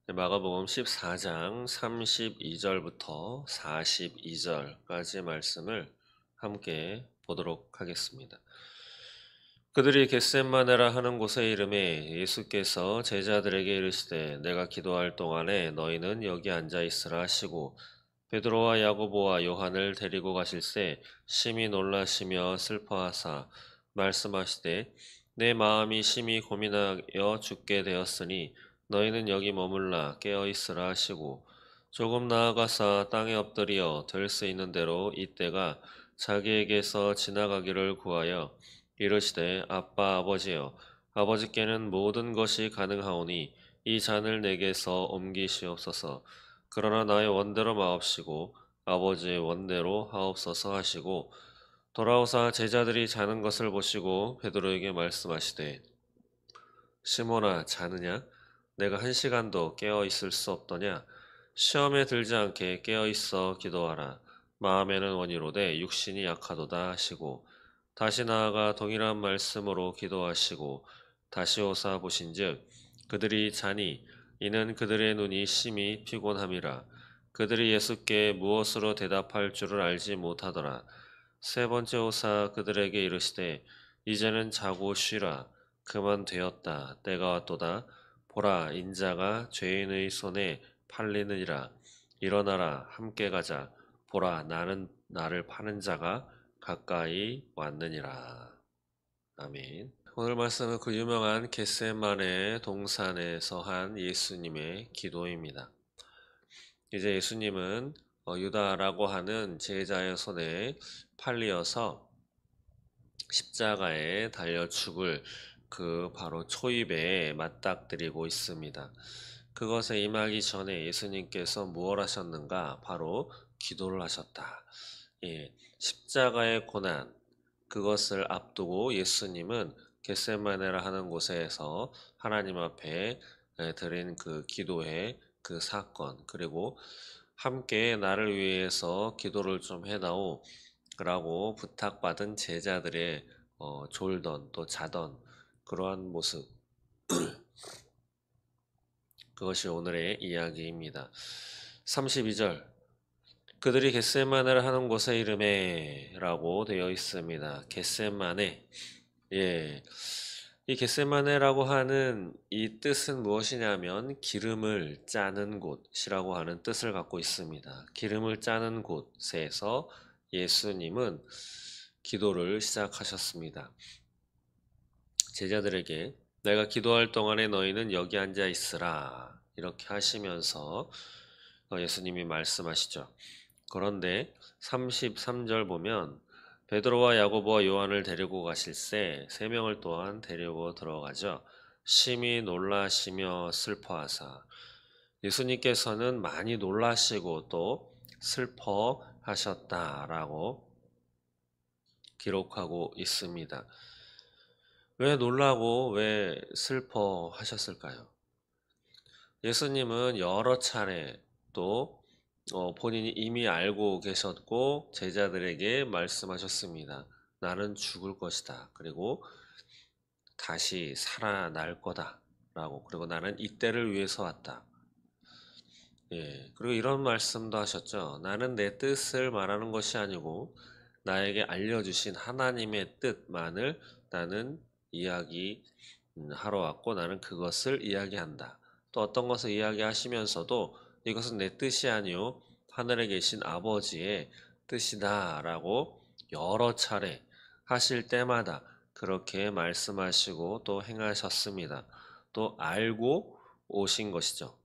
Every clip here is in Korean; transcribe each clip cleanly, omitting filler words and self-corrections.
마가복음 14장 32절부터 42절까지 말씀을 함께 보도록 하겠습니다. 그들이 겟셋마네라 하는 곳에 이르매 예수께서 제자들에게 이르시되 내가 기도할 동안에 너희는 여기 앉아 있으라 하시고 베드로와 야고보와 요한을 데리고 가실새 심히 놀라시며 슬퍼하사 말씀하시되 내 마음이 심히 고민하여 죽게 되었으니 너희는 여기 머물라 깨어 있으라 하시고 조금 나아가사 땅에 엎드려 될 수 있는 대로 이때가 자기에게서 지나가기를 구하여 이르시되 아빠 아버지여 아버지께는 모든 것이 가능하오니 이 잔을 내게서 옮기시옵소서. 그러나 나의 원대로 마옵시고 아버지의 원대로 하옵소서 하시고 돌아오사 제자들이 자는 것을 보시고 베드로에게 말씀하시되 시몬아 자느냐? 내가 1시간도 깨어 있을 수 없더냐? 시험에 들지 않게 깨어 있어 기도하라. 마음에는 원이로되 육신이 약하도다 하시고 다시 나아가 동일한 말씀으로 기도하시고 다시 오사 보신즉 그들이 자니 이는 그들의 눈이 심히 피곤함이라. 그들이 예수께 무엇으로 대답할 줄을 알지 못하더라. 세 번째 오사 그들에게 이르시되 이제는 자고 쉬라. 그만 되었다. 때가 왔도다. 보라 인자가 죄인의 손에 팔리느니라. 일어나라 함께 가자. 보라 나를 파는 자가 가까이 왔느니라. 아멘. 오늘 말씀은 그 유명한 겟세마네 동산에서 한 예수님의 기도입니다. 이제 예수님은 유다라고 하는 제자의 손에 팔리어서 십자가에 달려 죽을 그 바로 초입에 맞닥뜨리고 있습니다. 그것에 임하기 전에 예수님께서 무엇 하셨는가? 바로 기도를 하셨다. 예, 십자가의 고난, 그것을 앞두고 예수님은 겟세마네라 하는 곳에서 하나님 앞에 드린 그 기도의 그 사건, 그리고 함께 나를 위해서 기도를 좀 해다오 라고 부탁받은 제자들의 졸던 또 자던 그러한 모습, 그것이 오늘의 이야기입니다. 32절 그들이 겟세마네를 하는 곳의 이름에 라고 되어 있습니다. 겟세마네. 예. 이 겟세마네라고 하는 이 뜻은 무엇이냐면 기름을 짜는 곳이라고 하는 뜻을 갖고 있습니다. 기름을 짜는 곳에서 예수님은 기도를 시작하셨습니다. 제자들에게 내가 기도할 동안에 너희는 여기 앉아 있으라 이렇게 하시면서 예수님이 말씀하시죠. 그런데 33절 보면 베드로와 야고보와 요한을 데리고 가실새 세 명을 또한 데리고 들어가죠. 심히 놀라시며 슬퍼하사 예수님께서는 많이 놀라시고 또 슬퍼하셨다라고 기록하고 있습니다. 왜 놀라고 왜 슬퍼하셨을까요? 예수님은 여러 차례 또 본인이 이미 알고 계셨고 제자들에게 말씀하셨습니다. 나는 죽을 것이다. 그리고 다시 살아날 거다. 라고. 그리고 나는 이때를 위해서 왔다. 예. 그리고 이런 말씀도 하셨죠. 나는 내 뜻을 말하는 것이 아니고 나에게 알려주신 하나님의 뜻만을 나는 이야기하러 왔고 나는 그것을 이야기한다. 또 어떤 것을 이야기하시면서도 이것은 내 뜻이 아니요 하늘에 계신 아버지의 뜻이다라고 여러 차례 하실 때마다 그렇게 말씀하시고 또 행하셨습니다. 또 알고 오신 것이죠.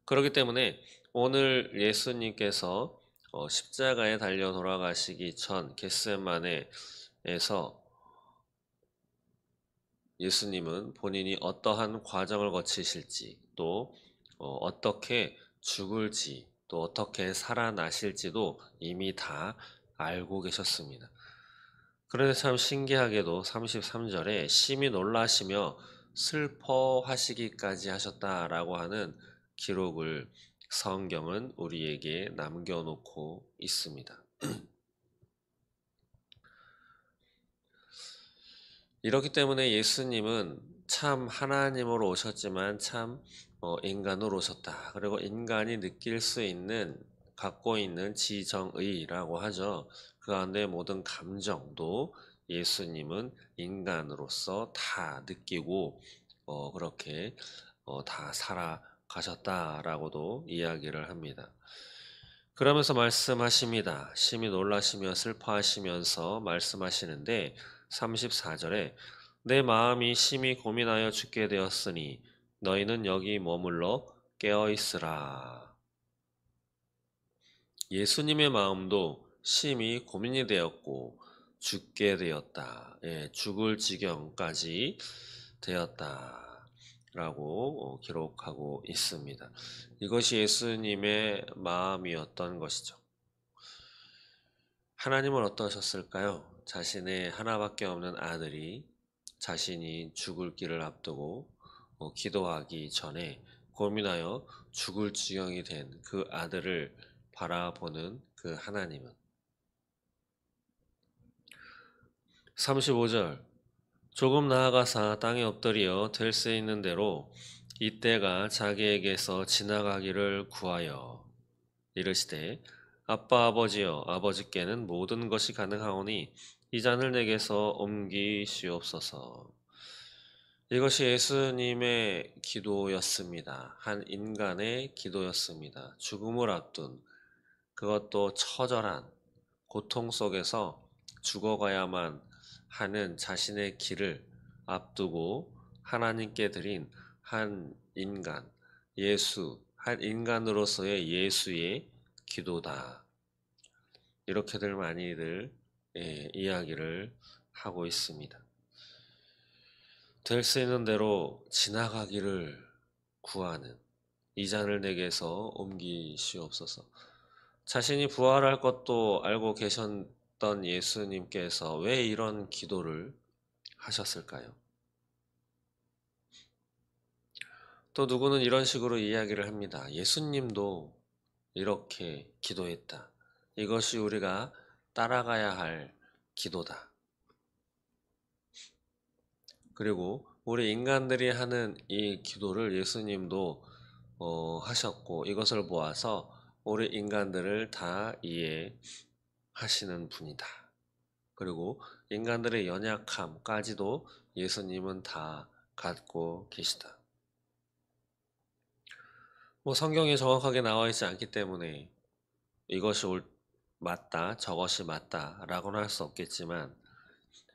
그렇기 때문에 오늘 예수님께서 십자가에 달려 돌아가시기 전 겟세마네에서 예수님은 본인이 어떠한 과정을 거치실지 또 어떻게 죽을지 또 어떻게 살아나실지도 이미 다 알고 계셨습니다. 그런데 참 신기하게도 33절에 심히 놀라시며 슬퍼하시기까지 하셨다라고 하는 기록을 성경은 우리에게 남겨놓고 있습니다. 이렇기 때문에 예수님은 참 하나님으로 오셨지만 참 인간으로 오셨다. 그리고 인간이 느낄 수 있는 갖고 있는 지정의라고 하죠. 그 가운데 모든 감정도 예수님은 인간으로서 다 느끼고 그렇게 다 살아가셨다라고도 이야기를 합니다. 그러면서 말씀하십니다. 심히 놀라시며 슬퍼하시면서 말씀하시는데 34절에 내 마음이 심히 고민하여 죽게 되었으니 너희는 여기 머물러 깨어 있으라. 예수님의 마음도 심히 고민이 되었고 죽게 되었다. 예, 죽을 지경까지 되었다. 라고 기록하고 있습니다. 이것이 예수님의 마음이었던 것이죠. 하나님은 어떠셨을까요? 자신의 하나밖에 없는 아들이 자신이 죽을 길을 앞두고 기도하기 전에 고민하여 죽을 지경이 된 그 아들을 바라보는 그 하나님은 35절 조금 나아가사 땅에 엎드려 될 수 있는 대로 이때가 자기에게서 지나가기를 구하여 이르시되 아빠 아버지여 아버지께는 모든 것이 가능하오니 이 잔을 내게서 옮기시옵소서. 이것이 예수님의 기도였습니다. 한 인간의 기도였습니다. 죽음을 앞둔 그것도 처절한 고통 속에서 죽어가야만 하는 자신의 길을 앞두고 하나님께 드린 한 인간, 한 인간으로서의 예수의 기도다. 이렇게들 많이들 이야기를 하고 있습니다. 될 수 있는 대로 지나가기를 구하는 이 잔을 내게서 옮기시옵소서. 자신이 부활할 것도 알고 계셨던 예수님께서 왜 이런 기도를 하셨을까요? 또 누구는 이런 식으로 이야기를 합니다. 예수님도 이렇게 기도했다. 이것이 우리가 따라가야 할 기도다. 그리고 우리 인간들이 하는 이 기도를 예수님도 하셨고 이것을 모아서 우리 인간들을 다 이해하시는 분이다. 그리고 인간들의 연약함까지도 예수님은 다 갖고 계시다. 뭐 성경에 정확하게 나와 있지 않기 때문에 이것이 맞다, 저것이 맞다 라고는 할 수 없겠지만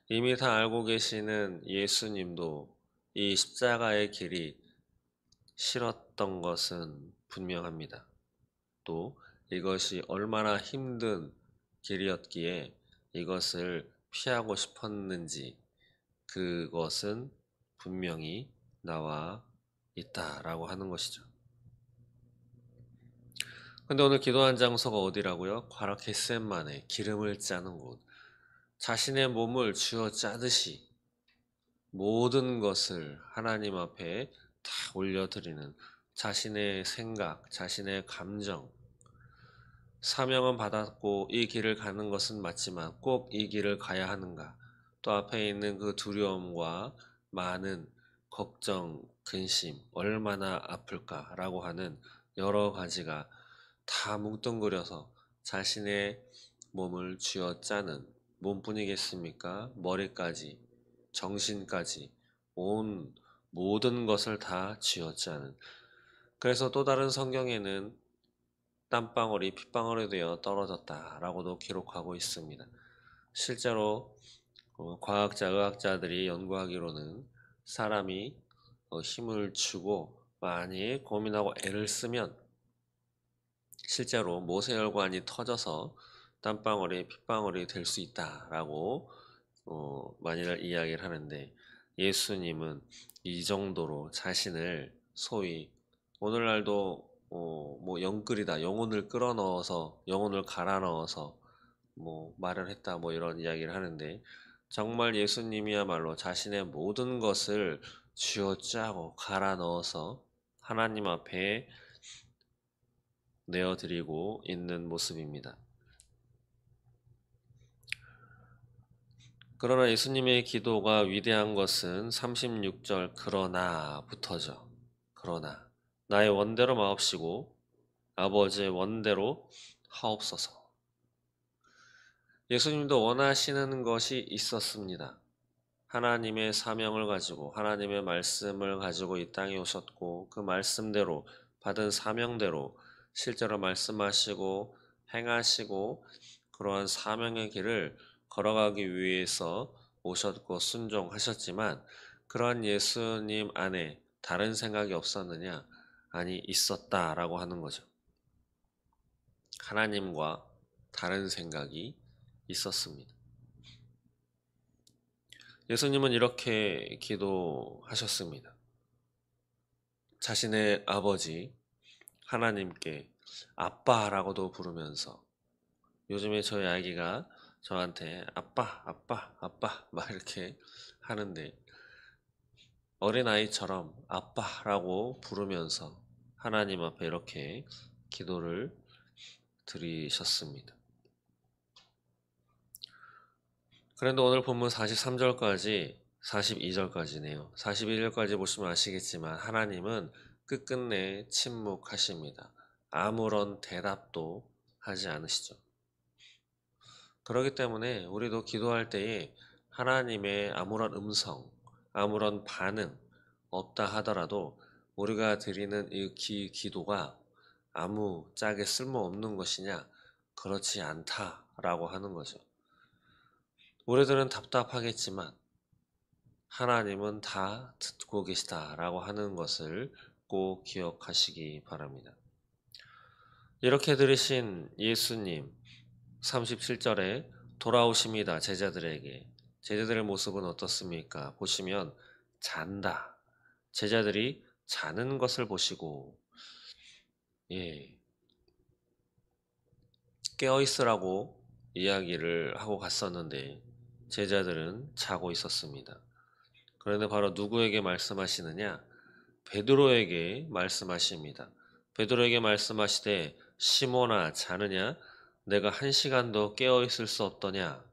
이미 다 알고 계시는 예수님도 이 십자가의 길이 싫었던 것은 분명합니다. 또 이것이 얼마나 힘든 길이었기에 이것을 피하고 싶었는지 그것은 분명히 나와 있다라고 하는 것이죠. 근데 오늘 기도한 장소가 어디라고요? 바로 겟셋마네 기름을 짜는 곳. 자신의 몸을 쥐어 짜듯이 모든 것을 하나님 앞에 다 올려드리는 자신의 생각, 자신의 감정, 사명은 받았고 이 길을 가는 것은 맞지만 꼭 이 길을 가야 하는가? 또 앞에 있는 그 두려움과 많은 걱정, 근심, 얼마나 아플까라고 하는 여러 가지가 다 뭉뚱그려서 자신의 몸을 쥐어짜는 몸뿐이겠습니까? 머리까지, 정신까지, 온 모든 것을 다 쥐어짜는. 그래서 또 다른 성경에는 땀방울이 핏방울이 되어 떨어졌다라고도 기록하고 있습니다. 실제로 과학자, 의학자들이 연구하기로는 사람이 힘을 주고 많이 고민하고 애를 쓰면 실제로 모세혈관이 터져서 땀방울이 핏방울이 될 수 있다라고 많이들 이야기를 하는데 예수님은 이 정도로 자신을 소위 오늘날도 뭐 영끌이다 영혼을 끌어넣어서 영혼을 갈아 넣어서 뭐 말을 했다 뭐 이런 이야기를 하는데 정말 예수님이야말로 자신의 모든 것을 쥐어짜고 갈아 넣어서 하나님 앞에 내어드리고 있는 모습입니다. 그러나 예수님의 기도가 위대한 것은 36절 그러나부터죠. 그러나 나의 원대로 마옵시고 아버지의 원대로 하옵소서. 예수님도 원하시는 것이 있었습니다. 하나님의 사명을 가지고 하나님의 말씀을 가지고 이 땅에 오셨고 그 말씀대로 받은 사명대로 실제로 말씀하시고 행하시고 그러한 사명의 길을 걸어가기 위해서 오셨고 순종하셨지만 그러한 예수님 안에 다른 생각이 없었느냐? 아니, 있었다라고 하는 거죠. 하나님과 다른 생각이 있었습니다. 예수님은 이렇게 기도하셨습니다. 자신의 아버지 하나님께 아빠라고도 부르면서 요즘에 저희 아기가 저한테 아빠, 아빠, 아빠 막 이렇게 하는데 어린아이처럼 아빠라고 부르면서 하나님 앞에 이렇게 기도를 드리셨습니다. 그런데 오늘 본문 43절까지 42절까지네요. 41절까지 보시면 아시겠지만 하나님은 끝끝내 침묵하십니다. 아무런 대답도 하지 않으시죠. 그렇기 때문에 우리도 기도할 때에 하나님의 아무런 음성, 아무런 반응 없다 하더라도 우리가 드리는 이 기도가 아무 짝에 쓸모없는 것이냐? 그렇지 않다라고 하는 거죠. 우리들은 답답하겠지만 하나님은 다 듣고 계시다라고 하는 것을 꼭 기억하시기 바랍니다. 이렇게 들으신 예수님 37절에 돌아오십니다. 제자들에게. 제자들의 모습은 어떻습니까? 보시면 잔다. 제자들이 자는 것을 보시고 깨어 있으라고 이야기를 하고 갔었는데 제자들은 자고 있었습니다. 그런데 바로 누구에게 말씀하시느냐? 베드로에게 말씀하십니다. 베드로에게 말씀하시되 시몬아 자느냐? 내가 1시간도 깨어 있을 수 없더냐?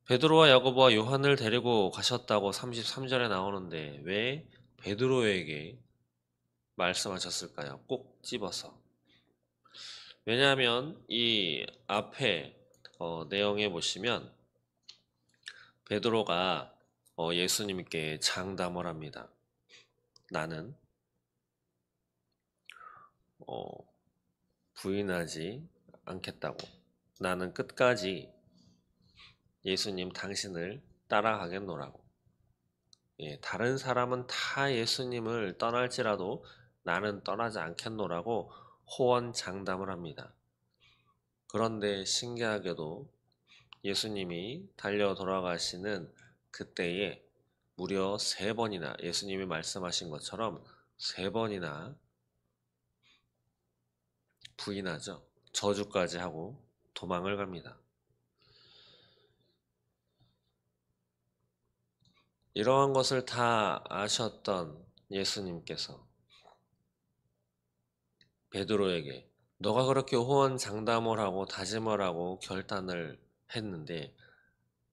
베드로와 야고보와 요한을 데리고 가셨다고 33절에 나오는데 왜 베드로에게 말씀하셨을까요? 꼭 집어서. 왜냐하면 이 앞에 내용에 보시면 베드로가 예수님께 장담을 합니다. 나는 부인하지 않겠다고. 나는 끝까지 예수님 당신을 따라가겠노라고. 다른 사람은 다 예수님을 떠날지라도 나는 떠나지 않겠노라고 호언장담을 합니다. 그런데 신기하게도 예수님이 달려 돌아가시는 그때에 무려 3번이나 예수님이 말씀하신 것처럼 3번이나 부인하죠. 저주까지 하고 도망을 갑니다. 이러한 것을 다 아셨던 예수님께서 베드로에게 너가 그렇게 호언장담을 하고 다짐을 하고 결단을 했는데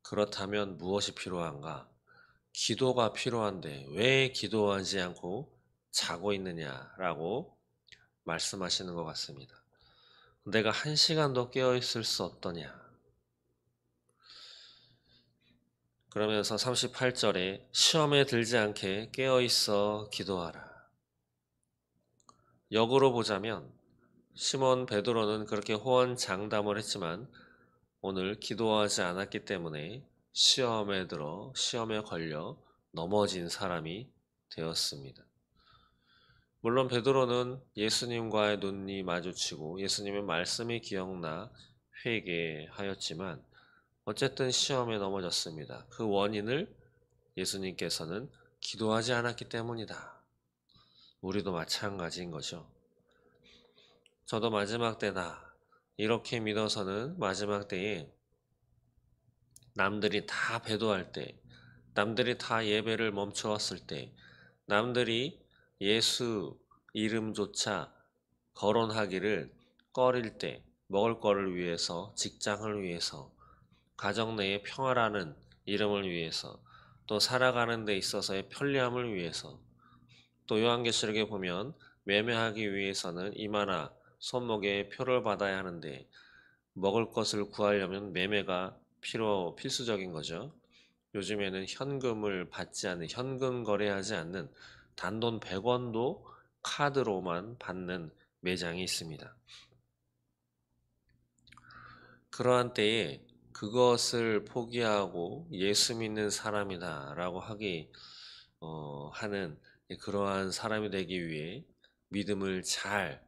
그렇다면 무엇이 필요한가? 기도가 필요한데 왜 기도하지 않고 자고 있느냐라고 말씀하시는 것 같습니다. 내가 1시간도 깨어있을 수 없더냐? 그러면서 38절에 시험에 들지 않게 깨어있어 기도하라. 역으로 보자면 시몬 베드로는 그렇게 호언장담을 했지만 오늘 기도하지 않았기 때문에 시험에 걸려 넘어진 사람이 되었습니다. 물론 베드로는 예수님과의 눈이 마주치고 예수님의 말씀이 기억나 회개하였지만 어쨌든 시험에 넘어졌습니다. 그 원인을 예수님께서는 기도하지 않았기 때문이다. 우리도 마찬가지인 거죠. 저도 마지막 때다. 이렇게 믿어서는 마지막 때에 남들이 다 배도할 때, 남들이 다 예배를 멈추었을 때, 남들이 예수 이름조차 거론하기를 꺼릴 때, 먹을 거를 위해서, 직장을 위해서, 가정 내의 평화라는 이름을 위해서, 또 살아가는 데 있어서의 편리함을 위해서, 또 요한계시록에 보면 매매하기 위해서는 이마나 손목에 표를 받아야 하는데 먹을 것을 구하려면 매매가 필수적인 거죠. 요즘에는 현금을 받지 않는, 현금 거래하지 않는 단돈 100원도 카드로만 받는 매장이 있습니다. 그러한 때에 그것을 포기하고 예수 믿는 사람이다 라고 하는 그러한 사람이 되기 위해 믿음을 잘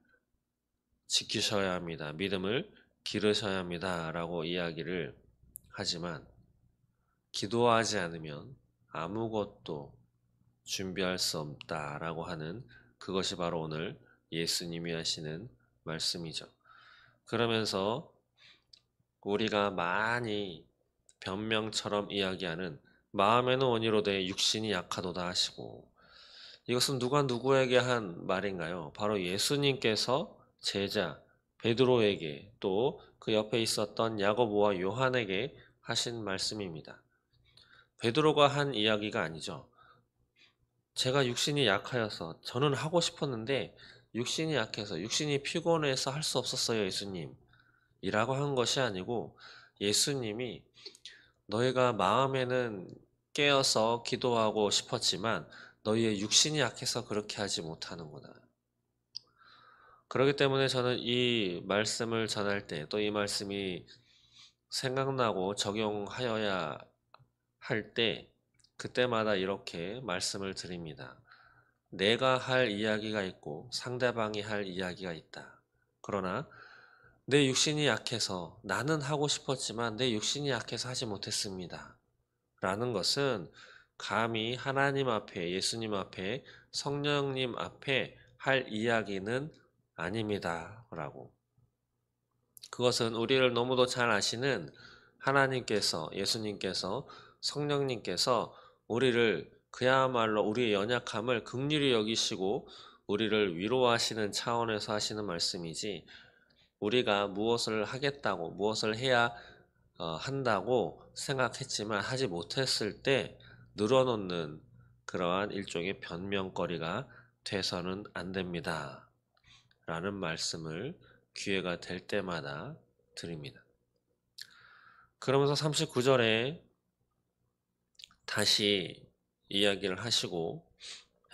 지키셔야 합니다. 믿음을 기르셔야 합니다 라고 이야기를 하지만, 기도하지 않으면 아무것도 준비할 수 없다라고 하는, 그것이 바로 오늘 예수님이 하시는 말씀이죠. 그러면서 우리가 많이 변명처럼 이야기하는 마음에는 원이로되 육신이 약하도다 하시고, 이것은 누가 누구에게 한 말인가요? 바로 예수님께서 제자 베드로에게, 또 그 옆에 있었던 야고보와 요한에게 하신 말씀입니다. 베드로가 한 이야기가 아니죠. 제가 육신이 약하여서, 저는 하고 싶었는데 육신이 약해서, 육신이 피곤해서 할 수 없었어요 예수님 이라고 한 것이 아니고, 예수님이 너희가 마음에는 깨어서 기도하고 싶었지만 너희의 육신이 약해서 그렇게 하지 못하는구나. 그렇기 때문에 저는 이 말씀을 전할 때, 또 이 말씀이 생각나고 적용하여야 할 때, 그때마다 이렇게 말씀을 드립니다. 내가 할 이야기가 있고 상대방이 할 이야기가 있다. 그러나 내 육신이 약해서, 나는 하고 싶었지만 내 육신이 약해서 하지 못했습니다 라는 것은 감히 하나님 앞에, 예수님 앞에, 성령님 앞에 할 이야기는 아닙니다 라고. 그것은 우리를 너무도 잘 아시는 하나님께서, 예수님께서, 성령님께서 우리를, 그야말로 우리의 연약함을 긍휼히 여기시고 우리를 위로하시는 차원에서 하시는 말씀이지, 우리가 무엇을 하겠다고, 무엇을 해야 한다고 생각했지만 하지 못했을 때 늘어놓는 그러한 일종의 변명거리가 돼서는 안 됩니다 라는 말씀을 기회가 될 때마다 드립니다. 그러면서 39절에 다시 이야기를 하시고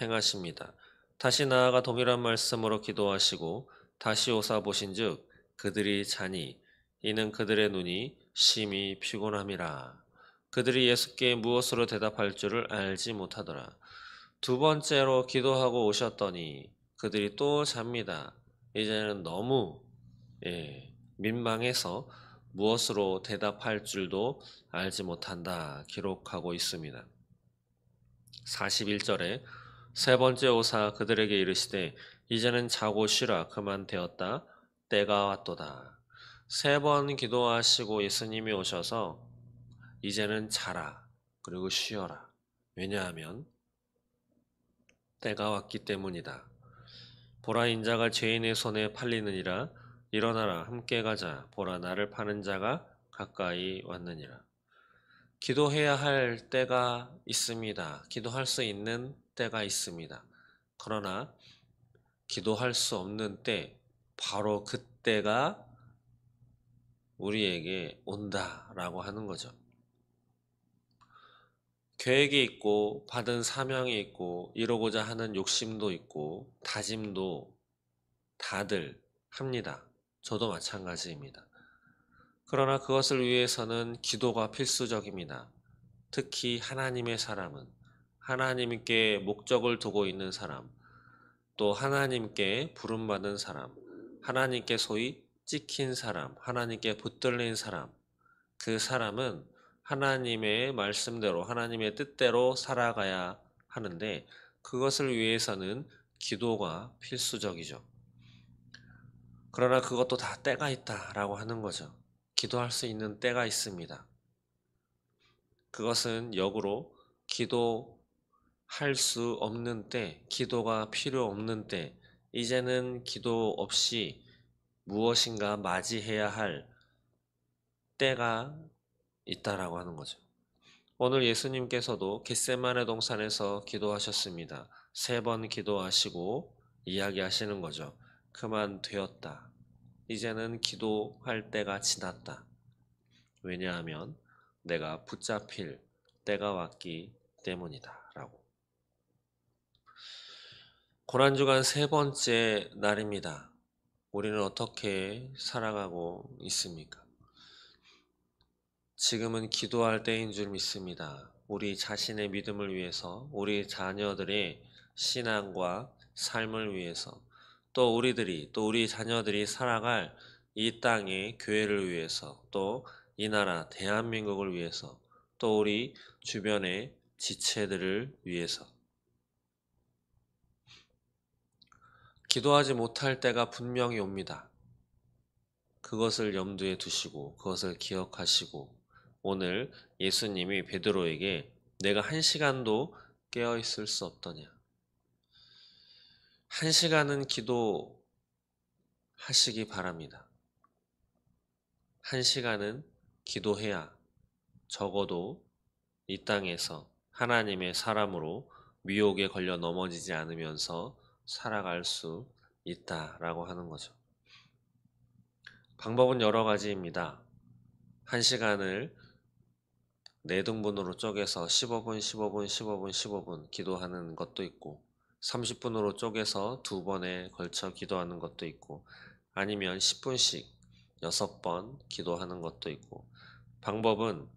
행하십니다. 다시 나아가 동일한 말씀으로 기도하시고 다시 오사 보신즉 그들이 자니, 이는 그들의 눈이 심히 피곤함이라. 그들이 예수께 무엇으로 대답할 줄을 알지 못하더라. 두 번째로 기도하고 오셨더니 그들이 또 잡니다. 이제는 너무 민망해서 무엇으로 대답할 줄도 알지 못한다 기록하고 있습니다. 41절에 세 번째 오사 그들에게 이르시되 이제는 자고 쉬라, 그만 되었다, 때가 왔도다. 세 번 기도하시고 예수님이 오셔서 이제는 자라, 그리고 쉬어라. 왜냐하면 때가 왔기 때문이다. 보라, 인자가 죄인의 손에 팔리느니라. 일어나라, 함께 가자. 보라, 나를 파는 자가 가까이 왔느니라. 기도해야 할 때가 있습니다. 기도할 수 있는 때가 있습니다. 그러나 기도할 수 없는 때, 바로 그때가 우리에게 온다라고 하는 거죠. 계획이 있고 받은 사명이 있고 이루고자 하는 욕심도 있고 다짐도 다들 합니다. 저도 마찬가지입니다. 그러나 그것을 위해서는 기도가 필수적입니다. 특히 하나님의 사람은, 하나님께 목적을 두고 있는 사람, 또 하나님께 부름받은 사람, 하나님께 소위 찍힌 사람, 하나님께 붙들린 사람, 그 사람은 하나님의 말씀대로, 하나님의 뜻대로 살아가야 하는데, 그것을 위해서는 기도가 필수적이죠. 그러나 그것도 다 때가 있다라고 하는 거죠. 기도할 수 있는 때가 있습니다. 그것은 역으로 기도할 수 없는 때, 기도가 필요 없는 때, 이제는 기도 없이 무엇인가 맞이해야 할 때가 있다라고 하는 거죠. 오늘 예수님께서도 겟세마네 동산에서 기도하셨습니다. 3번 기도하시고 이야기하시는 거죠. 그만 되었다. 이제는 기도할 때가 지났다. 왜냐하면 내가 붙잡힐 때가 왔기 때문이다. 라고. 고난주간 3번째 날입니다. 우리는 어떻게 살아가고 있습니까? 지금은 기도할 때인 줄 믿습니다. 우리 자신의 믿음을 위해서, 우리 자녀들의 신앙과 삶을 위해서, 또 우리 자녀들이 살아갈 이 땅의 교회를 위해서, 또 이 나라 대한민국을 위해서, 또 우리 주변의 지체들을 위해서. 기도하지 못할 때가 분명히 옵니다. 그것을 염두에 두시고 그것을 기억하시고 오늘 예수님이 베드로에게 내가 1시간도 깨어 있을 수 없더냐. 1시간은 기도하시기 바랍니다. 1시간은 기도해야 적어도 이 땅에서 하나님의 사람으로 미혹에 걸려 넘어지지 않으면서 살아갈 수 있다라고 하는 거죠. 방법은 여러 가지입니다. 1시간을 4등분으로 쪼개서 15분, 15분, 15분, 15분 기도하는 것도 있고 30분으로 쪼개서 2번에 걸쳐 기도하는 것도 있고 아니면 10분씩 6번 기도하는 것도 있고 방법은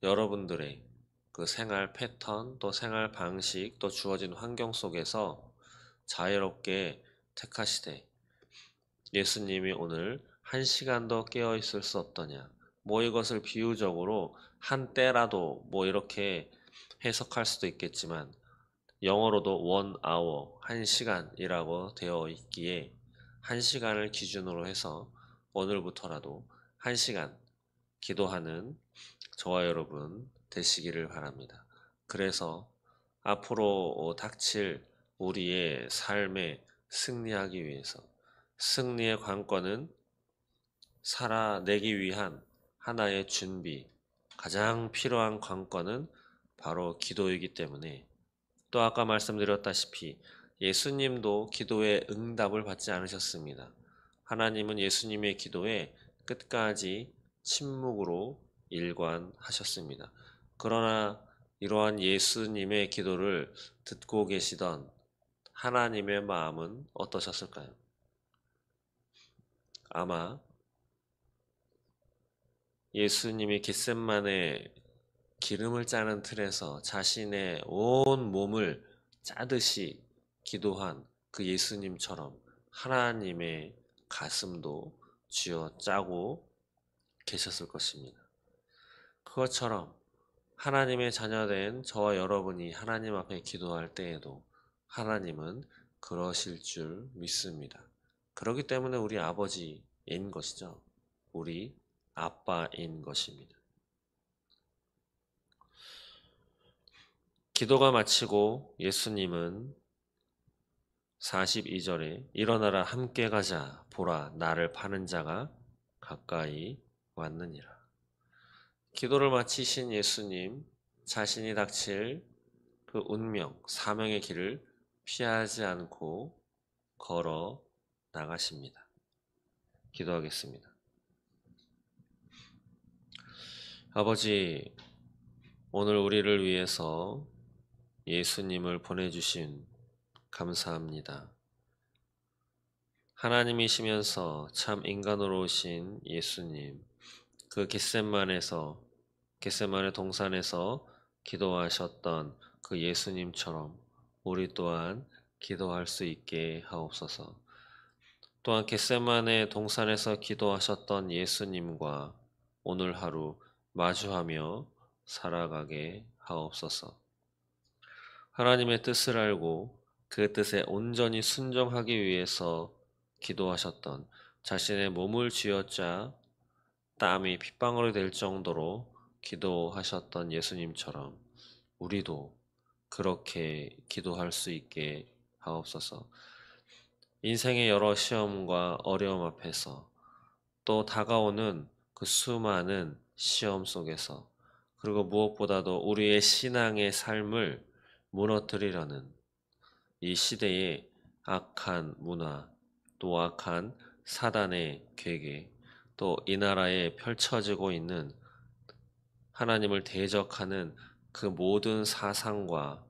여러분들의 그 생활 패턴 또 생활 방식 또 주어진 환경 속에서 자유롭게 택하시되 예수님이 오늘 1시간도 깨어 있을 수 없더냐. 뭐 이것을 비유적으로 한때라도 뭐 이렇게 해석할 수도 있겠지만 영어로도 1hour, 1시간이라고 되어 있기에 1시간을 기준으로 해서 오늘부터라도 1시간 기도하는 저와 여러분 되시기를 바랍니다. 그래서 앞으로 닥칠 우리의 삶에 승리하기 위해서 승리의 관건은 살아내기 위한 하나의 준비, 가장 필요한 관건은 바로 기도이기 때문에 또 아까 말씀드렸다시피 예수님도 기도에 응답을 받지 않으셨습니다. 하나님은 예수님의 기도에 끝까지 침묵으로 일관하셨습니다. 그러나 이러한 예수님의 기도를 듣고 계시던 하나님의 마음은 어떠셨을까요? 아마 예수님이 겟셋마네 기름을 짜는 틀에서 자신의 온 몸을 짜듯이 기도한 그 예수님처럼 하나님의 가슴도 쥐어 짜고 계셨을 것입니다. 그것처럼 하나님의 자녀된 저와 여러분이 하나님 앞에 기도할 때에도 하나님은 그러실 줄 믿습니다. 그렇기 때문에 우리 아버지인 것이죠. 우리 아빠인 것입니다. 기도가 마치고 예수님은 42절에 일어나라 함께 가자 보라 나를 파는 자가 가까이 왔느니라. 기도를 마치신 예수님 자신이 닥칠 그 운명, 사명의 길을 피하지 않고 걸어 나가십니다. 기도하겠습니다. 아버지, 오늘 우리를 위해서 예수님을 보내주신 감사합니다. 하나님이시면서 참 인간으로 오신 예수님, 그 겟세마네 동산에서 기도하셨던 그 예수님처럼 우리 또한 기도할 수 있게 하옵소서. 또한 겟세마네 동산에서 기도하셨던 예수님과 오늘 하루 마주하며 살아가게 하옵소서. 하나님의 뜻을 알고 그 뜻에 온전히 순종하기 위해서 기도하셨던 자신의 몸을 쥐어짜 땀이 핏방울이 될 정도로 기도하셨던 예수님처럼 우리도 그렇게 기도할 수 있게 하옵소서. 인생의 여러 시험과 어려움 앞에서 또 다가오는 그 수많은 시험 속에서, 그리고 무엇보다도 우리의 신앙의 삶을 무너뜨리려는 이 시대의 악한 문화, 또 악한 사단의 계획, 또 이 나라에 펼쳐지고 있는 하나님을 대적하는 그 모든 사상과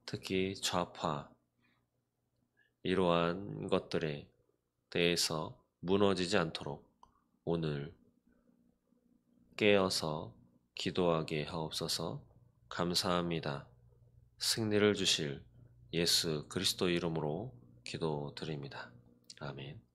특히 좌파, 이러한 것들에 대해서 무너지지 않도록 오늘 깨어서 기도하게 하옵소서. 감사합니다. 승리를 주실 예수 그리스도 이름으로 기도드립니다. 아멘.